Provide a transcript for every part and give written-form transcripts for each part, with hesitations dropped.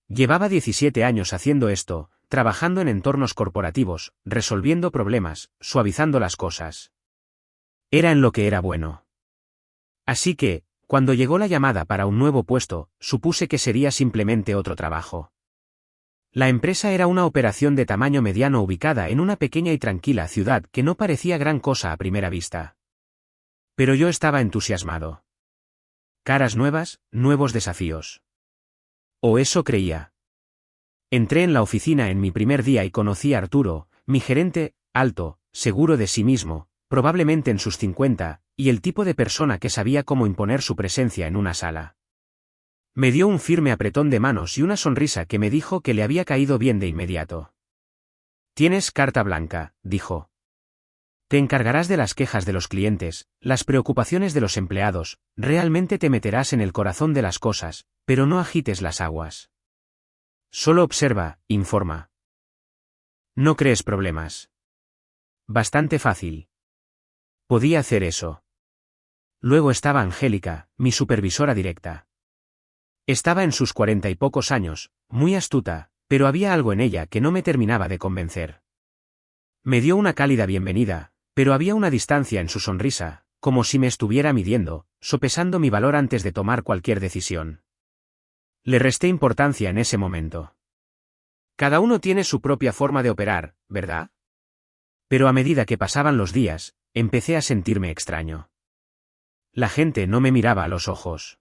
Llevaba 17 años haciendo esto, trabajando en entornos corporativos, resolviendo problemas, suavizando las cosas. Era en lo que era bueno. Así que, cuando llegó la llamada para un nuevo puesto, supuse que sería simplemente otro trabajo. La empresa era una operación de tamaño mediano ubicada en una pequeña y tranquila ciudad que no parecía gran cosa a primera vista. Pero yo estaba entusiasmado. Caras nuevas, nuevos desafíos. O eso creía. Entré en la oficina en mi primer día y conocí a Arturo, mi gerente, alto, seguro de sí mismo, probablemente en sus 50, y el tipo de persona que sabía cómo imponer su presencia en una sala. Me dio un firme apretón de manos y una sonrisa que me dijo que le había caído bien de inmediato. «Tienes carta blanca», dijo. «Te encargarás de las quejas de los clientes, las preocupaciones de los empleados, realmente te meterás en el corazón de las cosas, pero no agites las aguas. Solo observa, informa. No crees problemas. Bastante fácil». Podía hacer eso. Luego estaba Angélica, mi supervisora directa. Estaba en sus 40 y pocos años, muy astuta, pero había algo en ella que no me terminaba de convencer. Me dio una cálida bienvenida, pero había una distancia en su sonrisa, como si me estuviera midiendo, sopesando mi valor antes de tomar cualquier decisión. Le resté importancia en ese momento. Cada uno tiene su propia forma de operar, ¿verdad? Pero a medida que pasaban los días, empecé a sentirme extraño. La gente no me miraba a los ojos.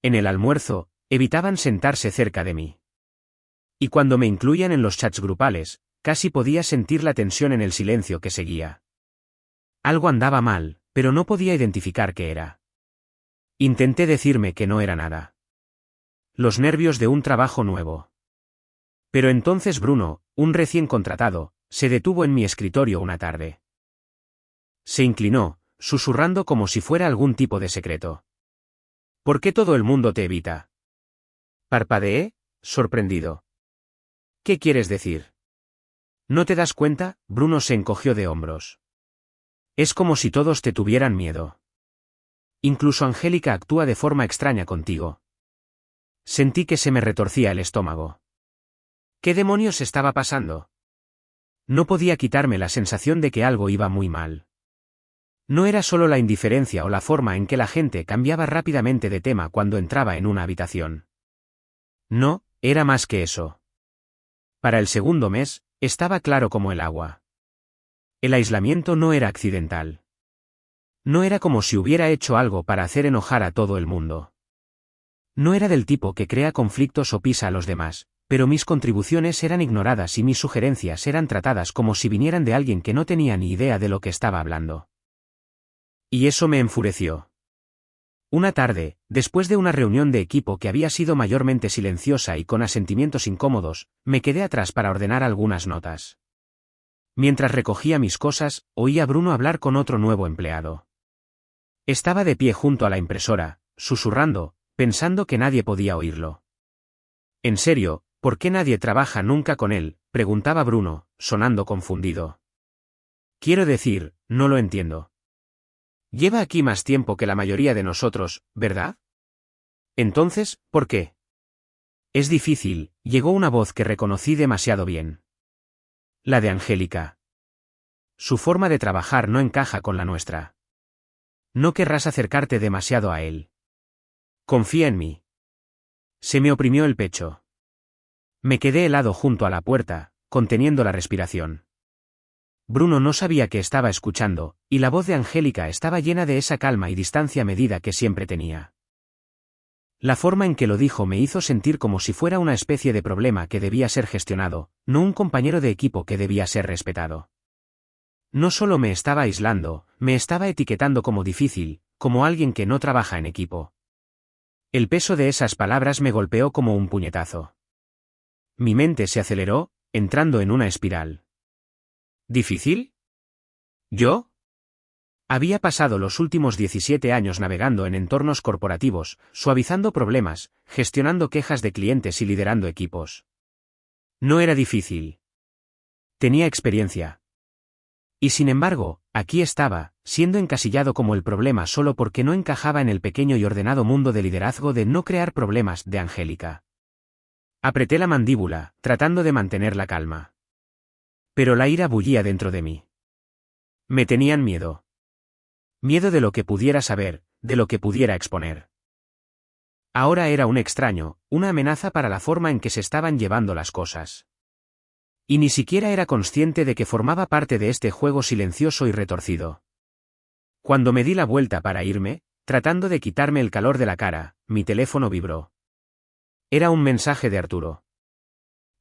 En el almuerzo, evitaban sentarse cerca de mí. Y cuando me incluían en los chats grupales, casi podía sentir la tensión en el silencio que seguía. Algo andaba mal, pero no podía identificar qué era. Intenté decirme que no era nada. Los nervios de un trabajo nuevo. Pero entonces Bruno, un recién contratado, se detuvo en mi escritorio una tarde. Se inclinó, susurrando como si fuera algún tipo de secreto. ¿Por qué todo el mundo te evita? Parpadeé, sorprendido. ¿Qué quieres decir? ¿No te das cuenta? Bruno se encogió de hombros. Es como si todos te tuvieran miedo. Incluso Angélica actúa de forma extraña contigo. Sentí que se me retorcía el estómago. ¿Qué demonios estaba pasando? No podía quitarme la sensación de que algo iba muy mal. No era solo la indiferencia o la forma en que la gente cambiaba rápidamente de tema cuando entraba en una habitación. No, era más que eso. Para el segundo mes, estaba claro como el agua. El aislamiento no era accidental. No era como si hubiera hecho algo para hacer enojar a todo el mundo. No era del tipo que crea conflictos o pisa a los demás, pero mis contribuciones eran ignoradas y mis sugerencias eran tratadas como si vinieran de alguien que no tenía ni idea de lo que estaba hablando. Y eso me enfureció. Una tarde, después de una reunión de equipo que había sido mayormente silenciosa y con asentimientos incómodos, me quedé atrás para ordenar algunas notas. Mientras recogía mis cosas, oí a Bruno hablar con otro nuevo empleado. Estaba de pie junto a la impresora, susurrando, pensando que nadie podía oírlo. En serio, ¿por qué nadie trabaja nunca con él?, preguntaba Bruno, sonando confundido. Quiero decir, no lo entiendo. Lleva aquí más tiempo que la mayoría de nosotros, ¿verdad? Entonces, ¿por qué? Es difícil, llegó una voz que reconocí demasiado bien. La de Angélica. Su forma de trabajar no encaja con la nuestra. No querrás acercarte demasiado a él. Confía en mí. Se me oprimió el pecho. Me quedé helado junto a la puerta, conteniendo la respiración. Bruno no sabía que estaba escuchando, y la voz de Angélica estaba llena de esa calma y distancia medida que siempre tenía. La forma en que lo dijo me hizo sentir como si fuera una especie de problema que debía ser gestionado, no un compañero de equipo que debía ser respetado. No solo me estaba aislando, me estaba etiquetando como difícil, como alguien que no trabaja en equipo. El peso de esas palabras me golpeó como un puñetazo. Mi mente se aceleró, entrando en una espiral. ¿Difícil? ¿Yo? Había pasado los últimos 17 años navegando en entornos corporativos, suavizando problemas, gestionando quejas de clientes y liderando equipos. No era difícil. Tenía experiencia. Y sin embargo, aquí estaba, siendo encasillado como el problema solo porque no encajaba en el pequeño y ordenado mundo de liderazgo de no crear problemas de Angélica. Apreté la mandíbula, tratando de mantener la calma. Pero la ira bullía dentro de mí. Me tenían miedo. Miedo de lo que pudiera saber, de lo que pudiera exponer. Ahora era un extraño, una amenaza para la forma en que se estaban llevando las cosas. Y ni siquiera era consciente de que formaba parte de este juego silencioso y retorcido. Cuando me di la vuelta para irme, tratando de quitarme el calor de la cara, mi teléfono vibró. Era un mensaje de Arturo.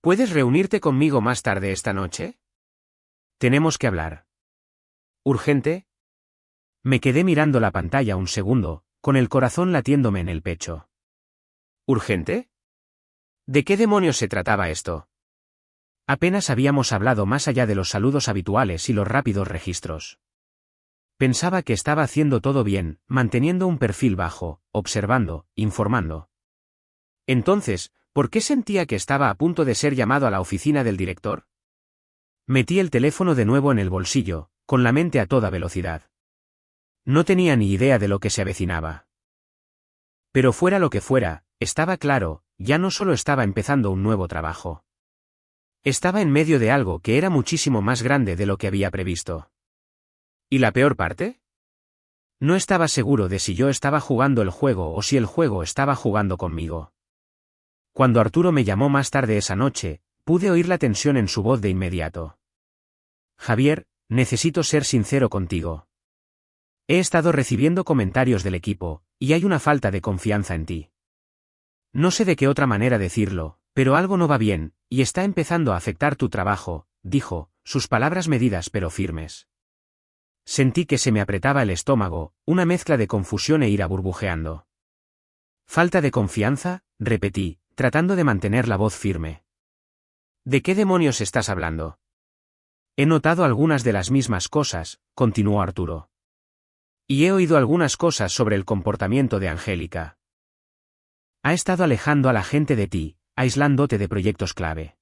¿Puedes reunirte conmigo más tarde esta noche? Tenemos que hablar. ¿Urgente? Me quedé mirando la pantalla un segundo, con el corazón latiéndome en el pecho. ¿Urgente? ¿De qué demonios se trataba esto? Apenas habíamos hablado más allá de los saludos habituales y los rápidos registros. Pensaba que estaba haciendo todo bien, manteniendo un perfil bajo, observando, informando. Entonces, ¿por qué sentía que estaba a punto de ser llamado a la oficina del director? Metí el teléfono de nuevo en el bolsillo, con la mente a toda velocidad. No tenía ni idea de lo que se avecinaba. Pero fuera lo que fuera, estaba claro, ya no solo estaba empezando un nuevo trabajo. Estaba en medio de algo que era muchísimo más grande de lo que había previsto. ¿Y la peor parte? No estaba seguro de si yo estaba jugando el juego o si el juego estaba jugando conmigo. Cuando Arturo me llamó más tarde esa noche, pude oír la tensión en su voz de inmediato. Javier, necesito ser sincero contigo. He estado recibiendo comentarios del equipo, y hay una falta de confianza en ti. No sé de qué otra manera decirlo, pero algo no va bien, y está empezando a afectar tu trabajo, dijo, sus palabras medidas pero firmes. Sentí que se me apretaba el estómago, una mezcla de confusión e ira burbujeando. ¿Falta de confianza?, repetí, tratando de mantener la voz firme. ¿De qué demonios estás hablando? He notado algunas de las mismas cosas, continuó Arturo. Y he oído algunas cosas sobre el comportamiento de Angélica. Ha estado alejando a la gente de ti, aislándote de proyectos clave.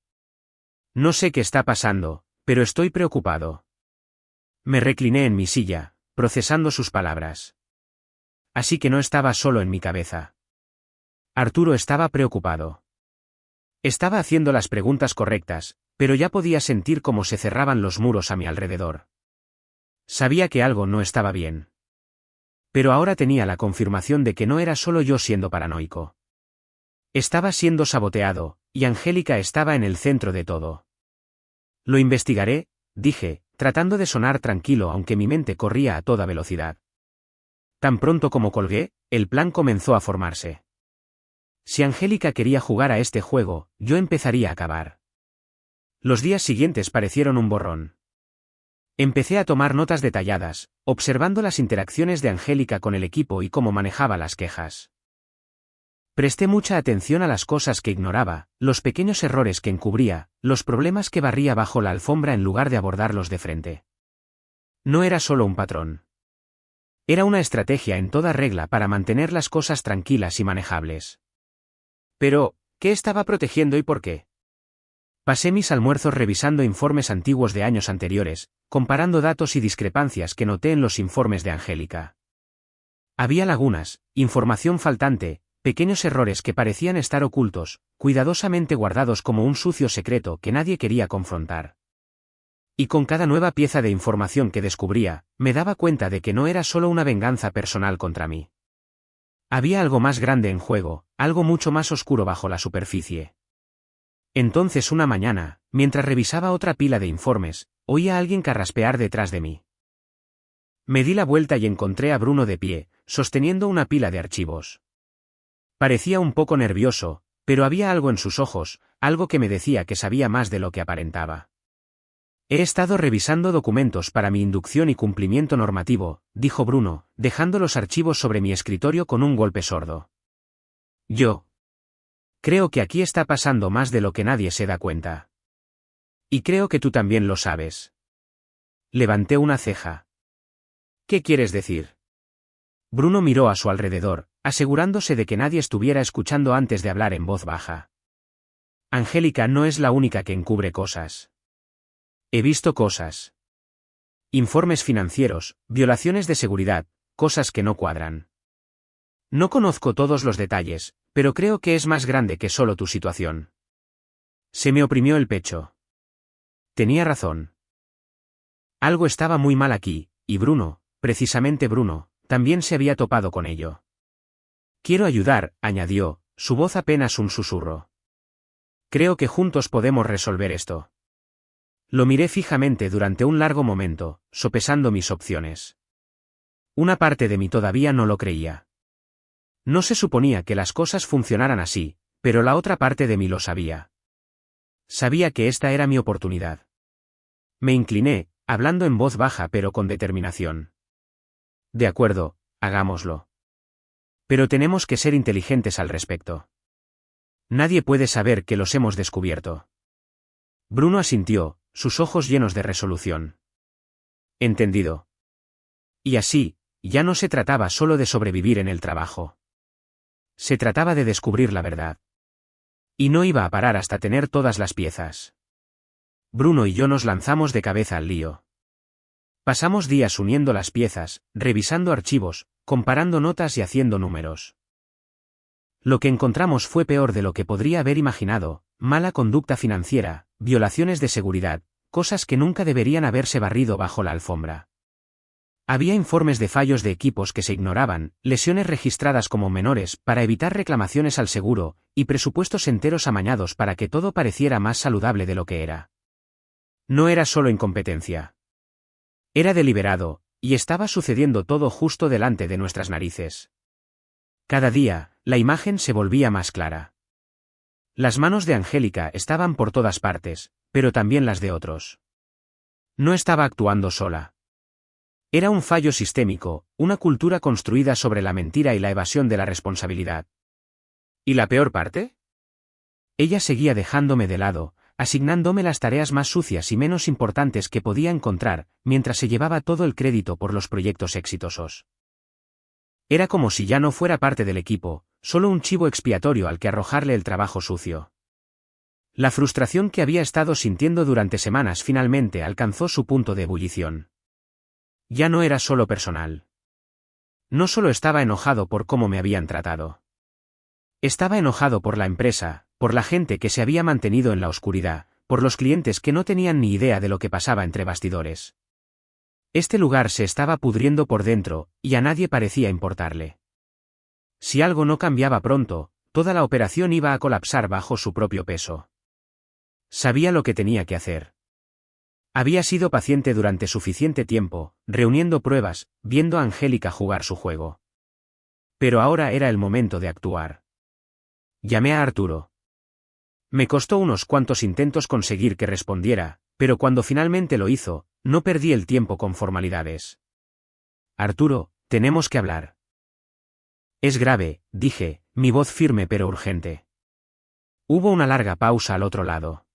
No sé qué está pasando, pero estoy preocupado. Me recliné en mi silla, procesando sus palabras. Así que no estaba solo en mi cabeza. Arturo estaba preocupado. Estaba haciendo las preguntas correctas, pero ya podía sentir cómo se cerraban los muros a mi alrededor. Sabía que algo no estaba bien. Pero ahora tenía la confirmación de que no era solo yo siendo paranoico. Estaba siendo saboteado, y Angélica estaba en el centro de todo. Lo investigaré, dije, tratando de sonar tranquilo aunque mi mente corría a toda velocidad. Tan pronto como colgué, el plan comenzó a formarse. Si Angélica quería jugar a este juego, yo empezaría a acabar. Los días siguientes parecieron un borrón. Empecé a tomar notas detalladas, observando las interacciones de Angélica con el equipo y cómo manejaba las quejas. Presté mucha atención a las cosas que ignoraba, los pequeños errores que encubría, los problemas que barría bajo la alfombra en lugar de abordarlos de frente. No era solo un patrón. Era una estrategia en toda regla para mantener las cosas tranquilas y manejables. Pero, ¿qué estaba protegiendo y por qué? Pasé mis almuerzos revisando informes antiguos de años anteriores, comparando datos y discrepancias que noté en los informes de Angélica. Había lagunas, información faltante, pequeños errores que parecían estar ocultos, cuidadosamente guardados como un sucio secreto que nadie quería confrontar. Y con cada nueva pieza de información que descubría, me daba cuenta de que no era solo una venganza personal contra mí. Había algo más grande en juego, algo mucho más oscuro bajo la superficie. Entonces una mañana, mientras revisaba otra pila de informes, oí a alguien carraspear detrás de mí. Me di la vuelta y encontré a Bruno de pie, sosteniendo una pila de archivos. Parecía un poco nervioso, pero había algo en sus ojos, algo que me decía que sabía más de lo que aparentaba. He estado revisando documentos para mi inducción y cumplimiento normativo, dijo Bruno, dejando los archivos sobre mi escritorio con un golpe sordo. Yo creo que aquí está pasando más de lo que nadie se da cuenta. Y creo que tú también lo sabes. Levanté una ceja. ¿Qué quieres decir? Bruno miró a su alrededor, asegurándose de que nadie estuviera escuchando antes de hablar en voz baja. Angélica no es la única que encubre cosas. He visto cosas. Informes financieros, violaciones de seguridad, cosas que no cuadran. No conozco todos los detalles, pero creo que es más grande que solo tu situación. Se me oprimió el pecho. Tenía razón. Algo estaba muy mal aquí, y Bruno, precisamente Bruno, también se había topado con ello. Quiero ayudar, añadió, su voz apenas un susurro. Creo que juntos podemos resolver esto. Lo miré fijamente durante un largo momento, sopesando mis opciones. Una parte de mí todavía no lo creía. No se suponía que las cosas funcionaran así, pero la otra parte de mí lo sabía. Sabía que esta era mi oportunidad. Me incliné, hablando en voz baja pero con determinación. De acuerdo, hagámoslo. Pero tenemos que ser inteligentes al respecto. Nadie puede saber que los hemos descubierto. Bruno asintió, sus ojos llenos de resolución. Entendido. Y así, ya no se trataba solo de sobrevivir en el trabajo. Se trataba de descubrir la verdad. Y no iba a parar hasta tener todas las piezas. Bruno y yo nos lanzamos de cabeza al lío. Pasamos días uniendo las piezas, revisando archivos, comparando notas y haciendo números. Lo que encontramos fue peor de lo que podría haber imaginado: mala conducta financiera, violaciones de seguridad, cosas que nunca deberían haberse barrido bajo la alfombra. Había informes de fallos de equipos que se ignoraban, lesiones registradas como menores para evitar reclamaciones al seguro, y presupuestos enteros amañados para que todo pareciera más saludable de lo que era. No era solo incompetencia. Era deliberado, y estaba sucediendo todo justo delante de nuestras narices. Cada día, la imagen se volvía más clara. Las manos de Angélica estaban por todas partes, pero también las de otros. No estaba actuando sola. Era un fallo sistémico, una cultura construida sobre la mentira y la evasión de la responsabilidad. ¿Y la peor parte? Ella seguía dejándome de lado, asignándome las tareas más sucias y menos importantes que podía encontrar, mientras se llevaba todo el crédito por los proyectos exitosos. Era como si ya no fuera parte del equipo, solo un chivo expiatorio al que arrojarle el trabajo sucio. La frustración que había estado sintiendo durante semanas finalmente alcanzó su punto de ebullición. Ya no era solo personal. No solo estaba enojado por cómo me habían tratado. Estaba enojado por la empresa, por la gente que se había mantenido en la oscuridad, por los clientes que no tenían ni idea de lo que pasaba entre bastidores. Este lugar se estaba pudriendo por dentro, y a nadie parecía importarle. Si algo no cambiaba pronto, toda la operación iba a colapsar bajo su propio peso. Sabía lo que tenía que hacer. Había sido paciente durante suficiente tiempo, reuniendo pruebas, viendo a Angélica jugar su juego. Pero ahora era el momento de actuar. Llamé a Arturo. Me costó unos cuantos intentos conseguir que respondiera, pero cuando finalmente lo hizo, no perdí el tiempo con formalidades. Arturo, tenemos que hablar. Es grave, dije, mi voz firme pero urgente. Hubo una larga pausa al otro lado.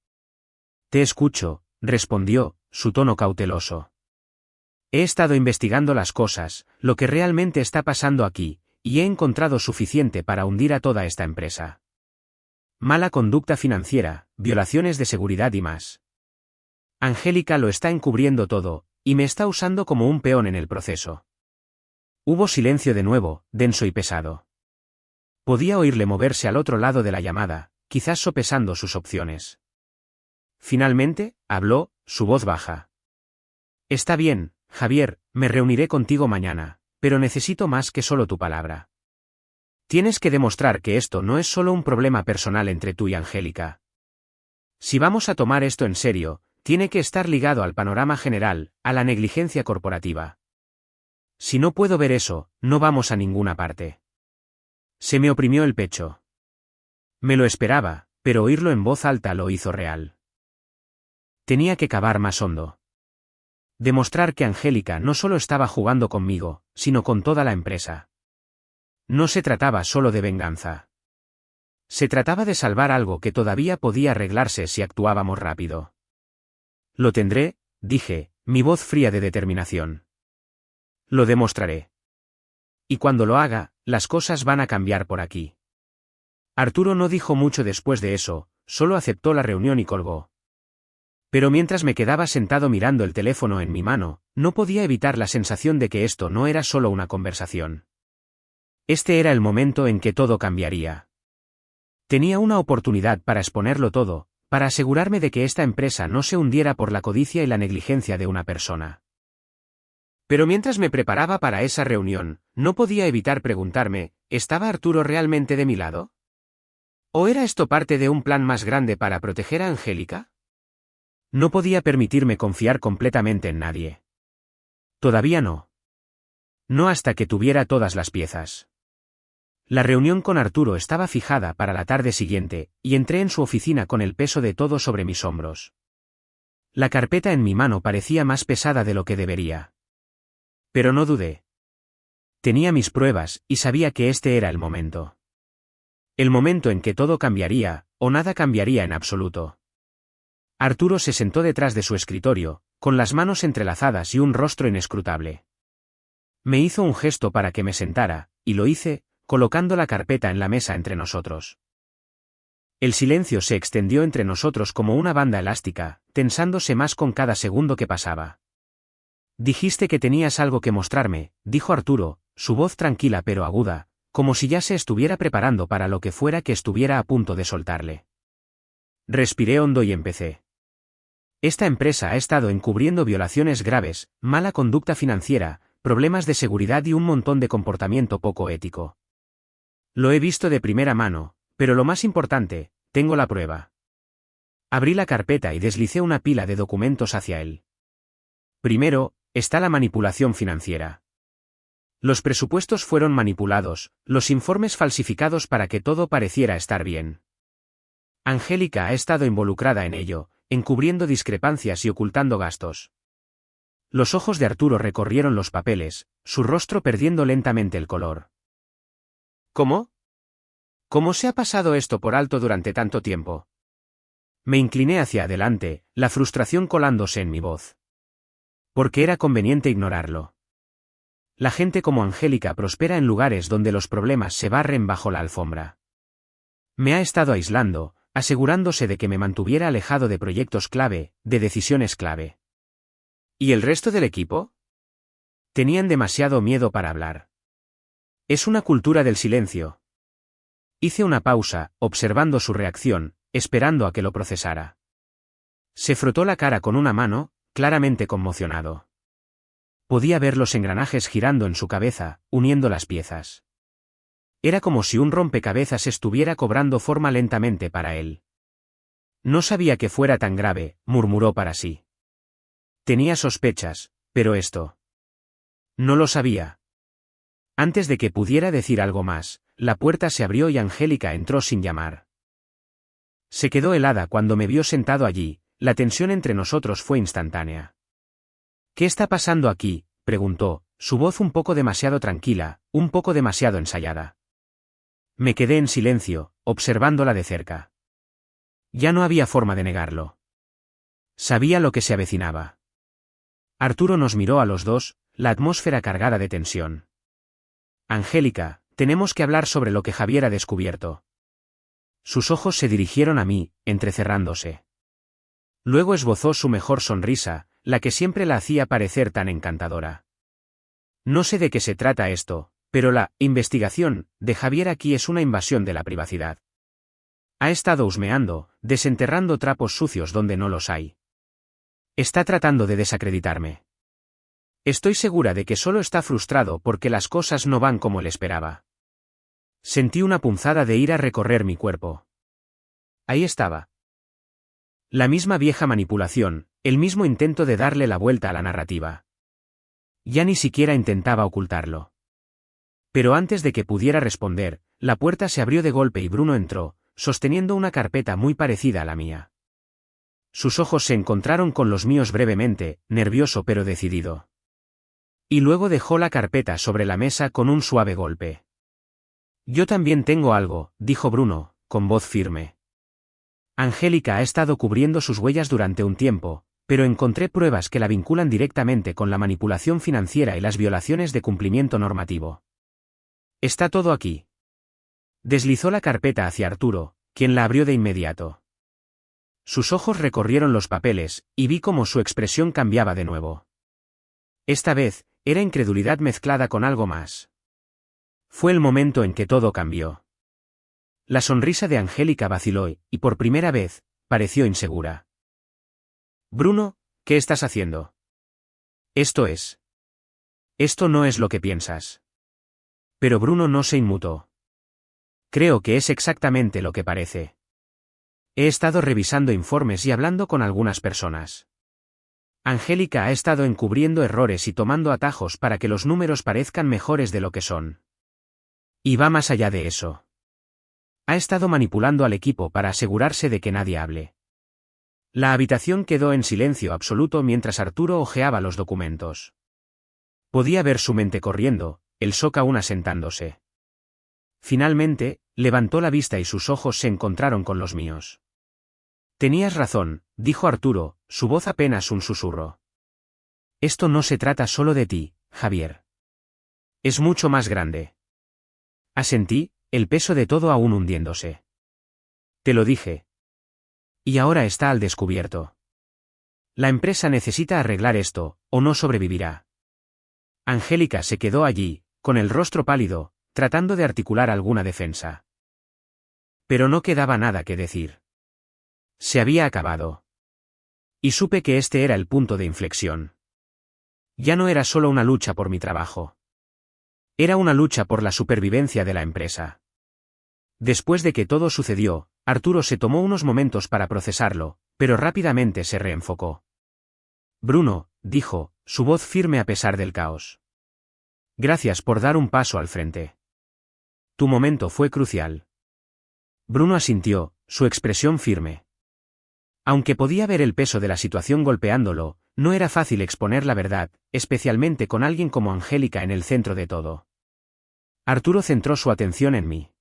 Te escucho, respondió, su tono cauteloso. He estado investigando las cosas, lo que realmente está pasando aquí, y he encontrado suficiente para hundir a toda esta empresa. Mala conducta financiera, violaciones de seguridad y más. Angélica lo está encubriendo todo, y me está usando como un peón en el proceso. Hubo silencio de nuevo, denso y pesado. Podía oírle moverse al otro lado de la llamada, quizás sopesando sus opciones. Finalmente, habló, su voz baja. Está bien, Javier, me reuniré contigo mañana, pero necesito más que solo tu palabra. Tienes que demostrar que esto no es solo un problema personal entre tú y Angélica. Si vamos a tomar esto en serio, tiene que estar ligado al panorama general, a la negligencia corporativa. Si no puedo ver eso, no vamos a ninguna parte. Se me oprimió el pecho. Me lo esperaba, pero oírlo en voz alta lo hizo real. Tenía que cavar más hondo. Demostrar que Angélica no solo estaba jugando conmigo, sino con toda la empresa. No se trataba solo de venganza. Se trataba de salvar algo que todavía podía arreglarse si actuábamos rápido. Lo tendré, dije, mi voz fría de determinación. Lo demostraré. Y cuando lo haga, las cosas van a cambiar por aquí. Arturo no dijo mucho después de eso, solo aceptó la reunión y colgó. Pero mientras me quedaba sentado mirando el teléfono en mi mano, no podía evitar la sensación de que esto no era solo una conversación. Este era el momento en que todo cambiaría. Tenía una oportunidad para exponerlo todo, para asegurarme de que esta empresa no se hundiera por la codicia y la negligencia de una persona. Pero mientras me preparaba para esa reunión, no podía evitar preguntarme, ¿estaba Arturo realmente de mi lado? ¿O era esto parte de un plan más grande para proteger a Angélica? No podía permitirme confiar completamente en nadie. Todavía no. No hasta que tuviera todas las piezas. La reunión con Arturo estaba fijada para la tarde siguiente, y entré en su oficina con el peso de todo sobre mis hombros. La carpeta en mi mano parecía más pesada de lo que debería. Pero no dudé. Tenía mis pruebas, y sabía que este era el momento. El momento en que todo cambiaría, o nada cambiaría en absoluto. Arturo se sentó detrás de su escritorio, con las manos entrelazadas y un rostro inescrutable. Me hizo un gesto para que me sentara, y lo hice, colocando la carpeta en la mesa entre nosotros. El silencio se extendió entre nosotros como una banda elástica, tensándose más con cada segundo que pasaba. Dijiste que tenías algo que mostrarme, dijo Arturo, su voz tranquila pero aguda, como si ya se estuviera preparando para lo que fuera que estuviera a punto de soltarle. Respiré hondo y empecé. Esta empresa ha estado encubriendo violaciones graves, mala conducta financiera, problemas de seguridad y un montón de comportamiento poco ético. Lo he visto de primera mano, pero lo más importante, tengo la prueba. Abrí la carpeta y deslicé una pila de documentos hacia él. Primero, está la manipulación financiera. Los presupuestos fueron manipulados, los informes falsificados para que todo pareciera estar bien. Angélica ha estado involucrada en ello, encubriendo discrepancias y ocultando gastos. Los ojos de Arturo recorrieron los papeles, su rostro perdiendo lentamente el color. ¿Cómo? ¿Cómo se ha pasado esto por alto durante tanto tiempo? Me incliné hacia adelante, la frustración colándose en mi voz. Porque era conveniente ignorarlo. La gente como Angélica prospera en lugares donde los problemas se barren bajo la alfombra. Me ha estado aislando, asegurándose de que me mantuviera alejado de proyectos clave, de decisiones clave. ¿Y el resto del equipo? Tenían demasiado miedo para hablar. Es una cultura del silencio. Hice una pausa, observando su reacción, esperando a que lo procesara. Se frotó la cara con una mano, claramente conmocionado. Podía ver los engranajes girando en su cabeza, uniendo las piezas. Era como si un rompecabezas estuviera cobrando forma lentamente para él. No sabía que fuera tan grave, murmuró para sí. Tenía sospechas, pero esto. No lo sabía. Antes de que pudiera decir algo más, la puerta se abrió y Angélica entró sin llamar. Se quedó helada cuando me vio sentado allí, la tensión entre nosotros fue instantánea. ¿Qué está pasando aquí?, preguntó, su voz un poco demasiado tranquila, un poco demasiado ensayada. Me quedé en silencio, observándola de cerca. Ya no había forma de negarlo. Sabía lo que se avecinaba. Arturo nos miró a los dos, la atmósfera cargada de tensión. Angélica, tenemos que hablar sobre lo que Javier ha descubierto. Sus ojos se dirigieron a mí, entrecerrándose. Luego esbozó su mejor sonrisa, la que siempre la hacía parecer tan encantadora. No sé de qué se trata esto, pero la investigación de Javier aquí es una invasión de la privacidad. Ha estado husmeando, desenterrando trapos sucios donde no los hay. Está tratando de desacreditarme. Estoy segura de que solo está frustrado porque las cosas no van como él esperaba. Sentí una punzada de ira recorrer mi cuerpo. Ahí estaba. La misma vieja manipulación, el mismo intento de darle la vuelta a la narrativa. Ya ni siquiera intentaba ocultarlo. Pero antes de que pudiera responder, la puerta se abrió de golpe y Bruno entró, sosteniendo una carpeta muy parecida a la mía. Sus ojos se encontraron con los míos brevemente, nervioso pero decidido. Y luego dejó la carpeta sobre la mesa con un suave golpe. Yo también tengo algo, dijo Bruno, con voz firme. Angélica ha estado cubriendo sus huellas durante un tiempo, pero encontré pruebas que la vinculan directamente con la manipulación financiera y las violaciones de cumplimiento normativo. Está todo aquí. Deslizó la carpeta hacia Arturo, quien la abrió de inmediato. Sus ojos recorrieron los papeles, y vi cómo su expresión cambiaba de nuevo. Esta vez, era incredulidad mezclada con algo más. Fue el momento en que todo cambió. La sonrisa de Angélica vaciló y, por primera vez, pareció insegura. Bruno, ¿qué estás haciendo? Esto no es lo que piensas. Pero Bruno no se inmutó. Creo que es exactamente lo que parece. He estado revisando informes y hablando con algunas personas. Angélica ha estado encubriendo errores y tomando atajos para que los números parezcan mejores de lo que son. Y va más allá de eso. Ha estado manipulando al equipo para asegurarse de que nadie hable. La habitación quedó en silencio absoluto mientras Arturo hojeaba los documentos. Podía ver su mente corriendo, el shock aún asentándose. Finalmente, levantó la vista y sus ojos se encontraron con los míos. Tenías razón, dijo Arturo, su voz apenas un susurro. Esto no se trata solo de ti, Javier. Es mucho más grande. Asentí, el peso de todo aún hundiéndose. Te lo dije. Y ahora está al descubierto. La empresa necesita arreglar esto, o no sobrevivirá. Angélica se quedó allí, con el rostro pálido, tratando de articular alguna defensa. Pero no quedaba nada que decir. Se había acabado. Y supe que este era el punto de inflexión. Ya no era solo una lucha por mi trabajo. Era una lucha por la supervivencia de la empresa. Después de que todo sucedió, Arturo se tomó unos momentos para procesarlo, pero rápidamente se reenfocó. Bruno, dijo, su voz firme a pesar del caos. Gracias por dar un paso al frente. Tu momento fue crucial. Bruno asintió, su expresión firme. Aunque podía ver el peso de la situación golpeándolo, no era fácil exponer la verdad, especialmente con alguien como Angélica en el centro de todo. Arturo centró su atención en mí.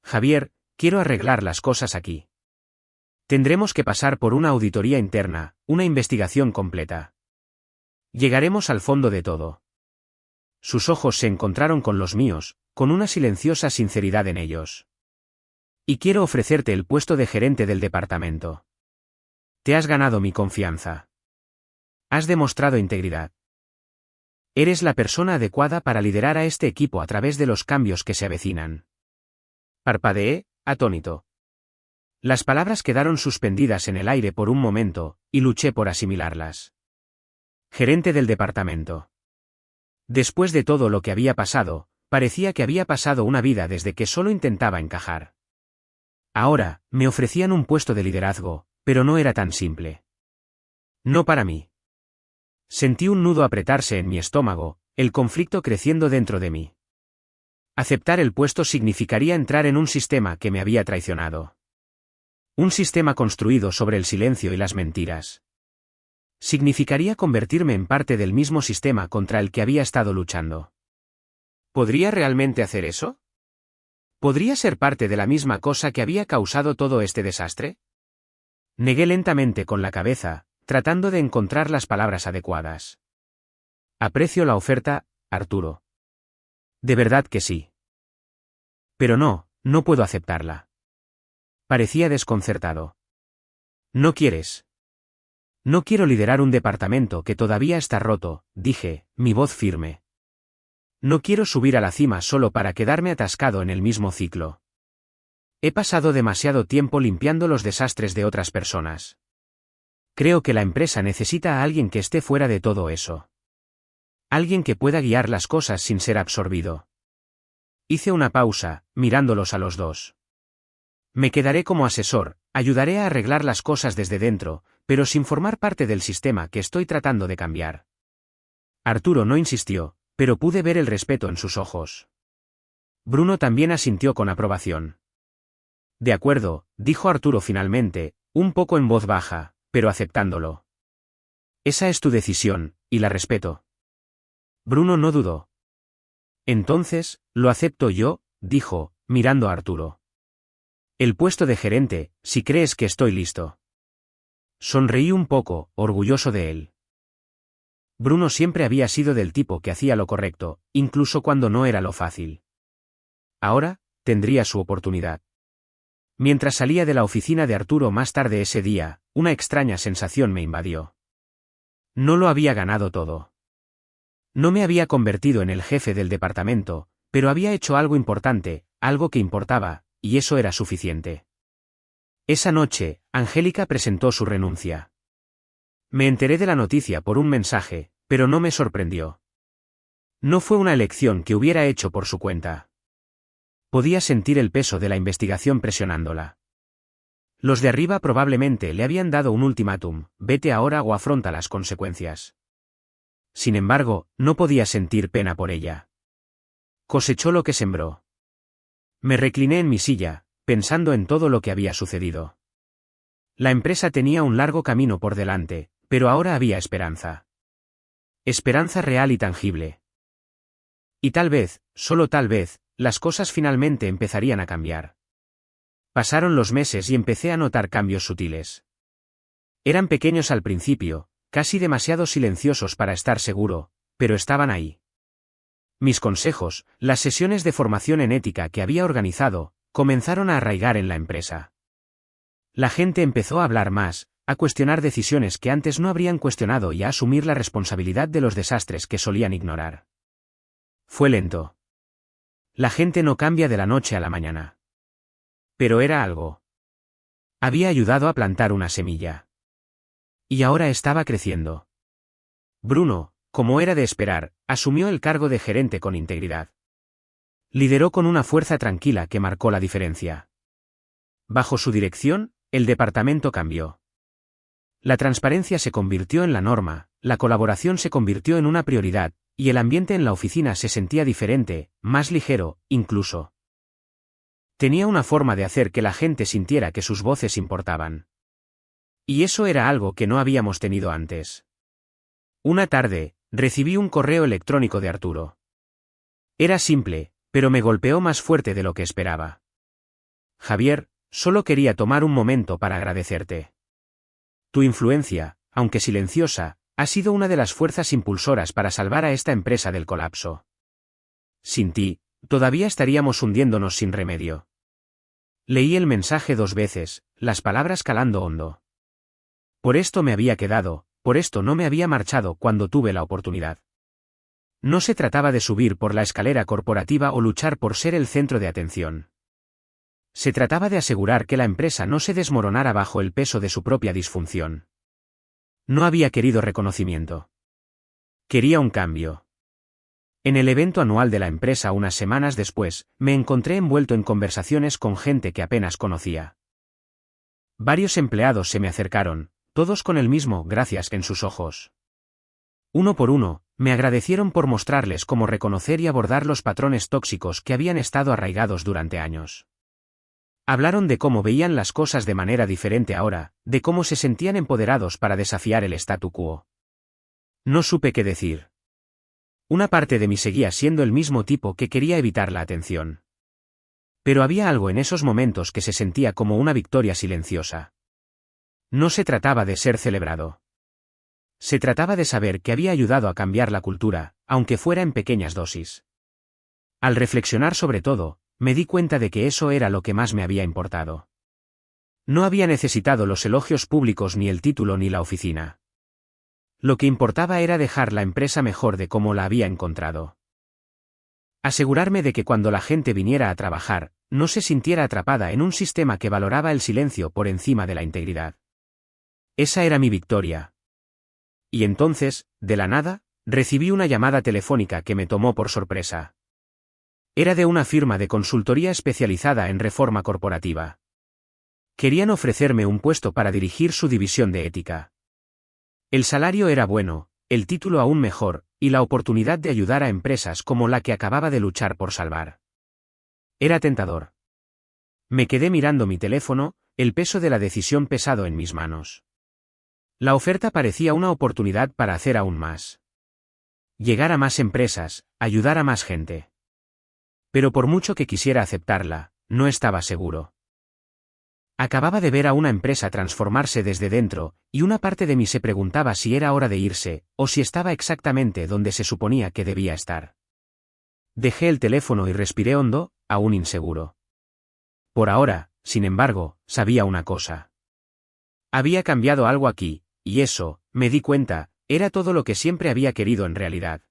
Javier, quiero arreglar las cosas aquí. Tendremos que pasar por una auditoría interna, una investigación completa. Llegaremos al fondo de todo. Sus ojos se encontraron con los míos, con una silenciosa sinceridad en ellos. Y quiero ofrecerte el puesto de gerente del departamento. Te has ganado mi confianza. Has demostrado integridad. Eres la persona adecuada para liderar a este equipo a través de los cambios que se avecinan. Parpadeé, atónito. Las palabras quedaron suspendidas en el aire por un momento, y luché por asimilarlas. Gerente del departamento. Después de todo lo que había pasado, parecía que había pasado una vida desde que solo intentaba encajar. Ahora, me ofrecían un puesto de liderazgo, pero no era tan simple. No para mí. Sentí un nudo apretarse en mi estómago, el conflicto creciendo dentro de mí. Aceptar el puesto significaría entrar en un sistema que me había traicionado. Un sistema construido sobre el silencio y las mentiras. Significaría convertirme en parte del mismo sistema contra el que había estado luchando. ¿Podría realmente hacer eso? ¿Podría ser parte de la misma cosa que había causado todo este desastre? Negué lentamente con la cabeza, tratando de encontrar las palabras adecuadas. Aprecio la oferta, Arturo. De verdad que sí. Pero no puedo aceptarla. Parecía desconcertado. ¿No quieres? No quiero liderar un departamento que todavía está roto, dije, mi voz firme. No quiero subir a la cima solo para quedarme atascado en el mismo ciclo. He pasado demasiado tiempo limpiando los desastres de otras personas. Creo que la empresa necesita a alguien que esté fuera de todo eso. Alguien que pueda guiar las cosas sin ser absorbido. Hice una pausa, mirándolos a los dos. Me quedaré como asesor, ayudaré a arreglar las cosas desde dentro, pero sin formar parte del sistema que estoy tratando de cambiar. Arturo no insistió, pero pude ver el respeto en sus ojos. Bruno también asintió con aprobación. De acuerdo, dijo Arturo finalmente, un poco en voz baja, pero aceptándolo. Esa es tu decisión, y la respeto. Bruno no dudó. Entonces, lo acepto yo, dijo, mirando a Arturo. El puesto de gerente, si crees que estoy listo. Sonreí un poco, orgulloso de él. Bruno siempre había sido del tipo que hacía lo correcto, incluso cuando no era lo fácil. Ahora, tendría su oportunidad. Mientras salía de la oficina de Arturo más tarde ese día, una extraña sensación me invadió. No lo había ganado todo. No me había convertido en el jefe del departamento, pero había hecho algo importante, algo que importaba, y eso era suficiente. Esa noche, Angélica presentó su renuncia. Me enteré de la noticia por un mensaje, pero no me sorprendió. No fue una elección que hubiera hecho por su cuenta. Podía sentir el peso de la investigación presionándola. Los de arriba probablemente le habían dado un ultimátum: vete ahora o afronta las consecuencias. Sin embargo, no podía sentir pena por ella. Cosechó lo que sembró. Me recliné en mi silla, pensando en todo lo que había sucedido. La empresa tenía un largo camino por delante, pero ahora había esperanza. Esperanza real y tangible. Y tal vez, solo tal vez, las cosas finalmente empezarían a cambiar. Pasaron los meses y empecé a notar cambios sutiles. Eran pequeños al principio, casi demasiado silenciosos para estar seguro, pero estaban ahí. Mis consejos, las sesiones de formación en ética que había organizado, comenzaron a arraigar en la empresa. La gente empezó a hablar más, a cuestionar decisiones que antes no habrían cuestionado y a asumir la responsabilidad de los desastres que solían ignorar. Fue lento. La gente no cambia de la noche a la mañana. Pero era algo. Había ayudado a plantar una semilla. Y ahora estaba creciendo. Bruno, como era de esperar, asumió el cargo de gerente con integridad. Lideró con una fuerza tranquila que marcó la diferencia. Bajo su dirección, el departamento cambió. La transparencia se convirtió en la norma, la colaboración se convirtió en una prioridad, y el ambiente en la oficina se sentía diferente, más ligero, incluso. Tenía una forma de hacer que la gente sintiera que sus voces importaban. Y eso era algo que no habíamos tenido antes. Una tarde, recibí un correo electrónico de Arturo. Era simple, pero me golpeó más fuerte de lo que esperaba. Javier, solo quería tomar un momento para agradecerte. Tu influencia, aunque silenciosa, ha sido una de las fuerzas impulsoras para salvar a esta empresa del colapso. Sin ti, todavía estaríamos hundiéndonos sin remedio. Leí el mensaje 2 veces, las palabras calando hondo. Por esto me había quedado, por esto no me había marchado cuando tuve la oportunidad. No se trataba de subir por la escalera corporativa o luchar por ser el centro de atención. Se trataba de asegurar que la empresa no se desmoronara bajo el peso de su propia disfunción. No había querido reconocimiento. Quería un cambio. En el evento anual de la empresa unas semanas después, me encontré envuelto en conversaciones con gente que apenas conocía. Varios empleados se me acercaron, todos con el mismo gracias en sus ojos. Uno por uno, me agradecieron por mostrarles cómo reconocer y abordar los patrones tóxicos que habían estado arraigados durante años. Hablaron de cómo veían las cosas de manera diferente ahora, de cómo se sentían empoderados para desafiar el statu quo. No supe qué decir. Una parte de mí seguía siendo el mismo tipo que quería evitar la atención. Pero había algo en esos momentos que se sentía como una victoria silenciosa. No se trataba de ser celebrado. Se trataba de saber que había ayudado a cambiar la cultura, aunque fuera en pequeñas dosis. Al reflexionar sobre todo, me di cuenta de que eso era lo que más me había importado. No había necesitado los elogios públicos ni el título ni la oficina. Lo que importaba era dejar la empresa mejor de cómo la había encontrado. Asegurarme de que cuando la gente viniera a trabajar, no se sintiera atrapada en un sistema que valoraba el silencio por encima de la integridad. Esa era mi victoria. Y entonces, de la nada, recibí una llamada telefónica que me tomó por sorpresa. Era de una firma de consultoría especializada en reforma corporativa. Querían ofrecerme un puesto para dirigir su división de ética. El salario era bueno, el título aún mejor, y la oportunidad de ayudar a empresas como la que acababa de luchar por salvar. Era tentador. Me quedé mirando mi teléfono, el peso de la decisión pesado en mis manos. La oferta parecía una oportunidad para hacer aún más. Llegar a más empresas, ayudar a más gente. Pero por mucho que quisiera aceptarla, no estaba seguro. Acababa de ver a una empresa transformarse desde dentro, y una parte de mí se preguntaba si era hora de irse, o si estaba exactamente donde se suponía que debía estar. Dejé el teléfono y respiré hondo, aún inseguro. Por ahora, sin embargo, sabía una cosa. Había cambiado algo aquí, y eso, me di cuenta, era todo lo que siempre había querido en realidad.